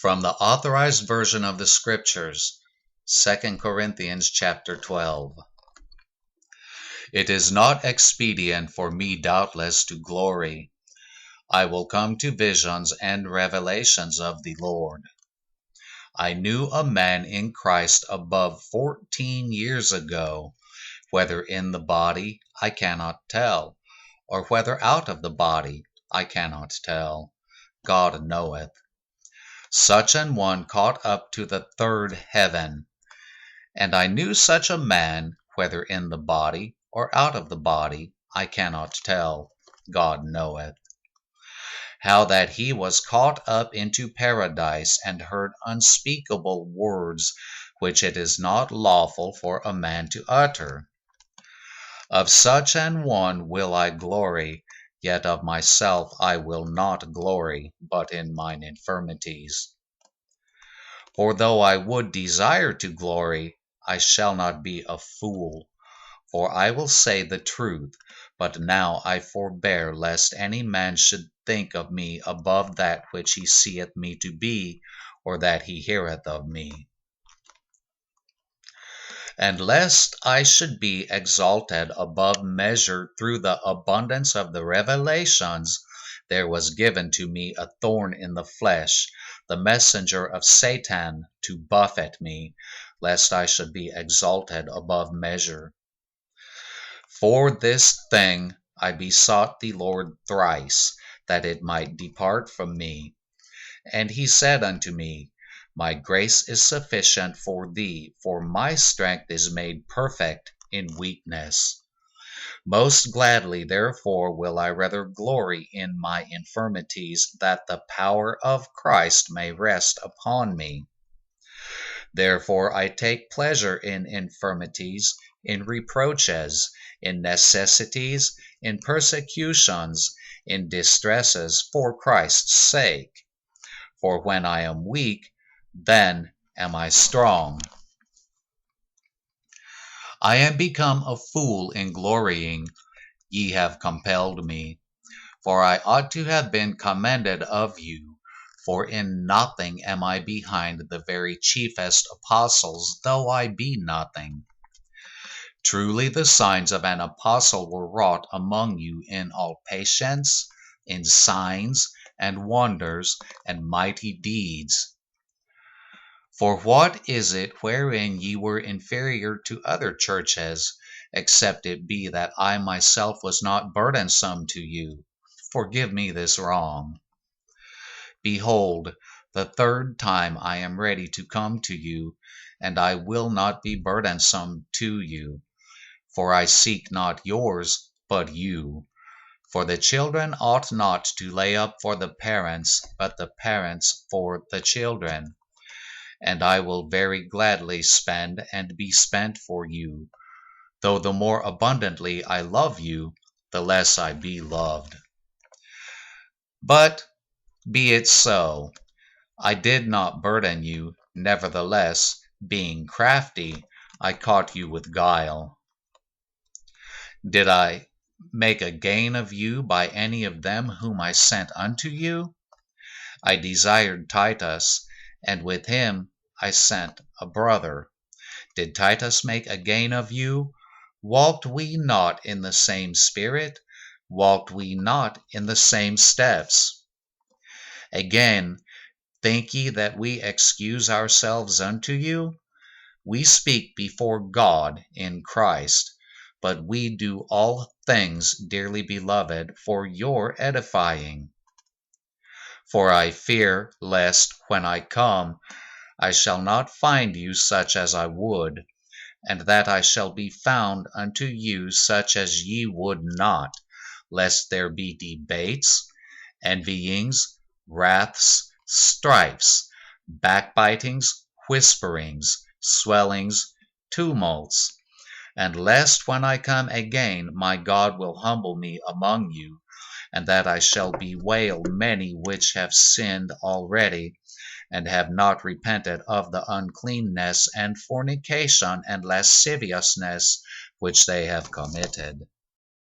From the Authorized Version of the Scriptures, 2 Corinthians chapter 12. It is not expedient for me doubtless to glory. I will come to visions and revelations of the Lord. I knew a man in Christ above 14 years ago, whether in the body I cannot tell, or whether out of the body I cannot tell. God knoweth. Such an one caught up to the third heaven. And I knew such a man, whether in the body or out of the body, I cannot tell. God knoweth. How that he was caught up into paradise and heard unspeakable words, which it is not lawful for a man to utter. Of such an one will I glory, yet of myself I will not glory, but in mine infirmities. For though I would desire to glory, I shall not be a fool. For I will say the truth, but now I forbear, lest any man should think of me above that which he seeth me to be, or that he heareth of me. And lest I should be exalted above measure through the abundance of the revelations, there was given to me a thorn in the flesh, the messenger of Satan, to buffet me, lest I should be exalted above measure. For this thing I besought the Lord thrice, that it might depart from me. And he said unto me, My grace is sufficient for thee, for my strength is made perfect in weakness. Most gladly, therefore, will I rather glory in my infirmities, that the power of Christ may rest upon me. Therefore I take pleasure in infirmities, in reproaches, in necessities, in persecutions, in distresses, for Christ's sake. For when I am weak, then am I strong. I am become a fool in glorying, ye have compelled me. For I ought to have been commended of you, for in nothing am I behind the very chiefest apostles, though I be nothing. Truly the signs of an apostle were wrought among you in all patience, in signs, and wonders, and mighty deeds. For what is it wherein ye were inferior to other churches, except it be that I myself was not burdensome to you? Forgive me this wrong. Behold, the third time I am ready to come to you, and I will not be burdensome to you. For I seek not yours, but you. For the children ought not to lay up for the parents, but the parents for the children. And I will very gladly spend and be spent for you, though the more abundantly I love you, the less I be loved. But be it so. I did not burden you, nevertheless, being crafty, I caught you with guile. Did I make a gain of you by any of them whom I sent unto you? I desired Titus, and with him I sent a brother. Did Titus make a gain of you? Walked we not in the same spirit? Walked we not in the same steps? Again, think ye that we excuse ourselves unto you? We speak before God in Christ, but we do all things, dearly beloved, for your edifying. For I fear lest, when I come, I shall not find you such as I would, and that I shall be found unto you such as ye would not, lest there be debates, envyings, wraths, strifes, backbitings, whisperings, swellings, tumults, and lest when I come again my God will humble me among you, and that I shall bewail many which have sinned already, and have not repented of the uncleanness and fornication and lasciviousness which they have committed.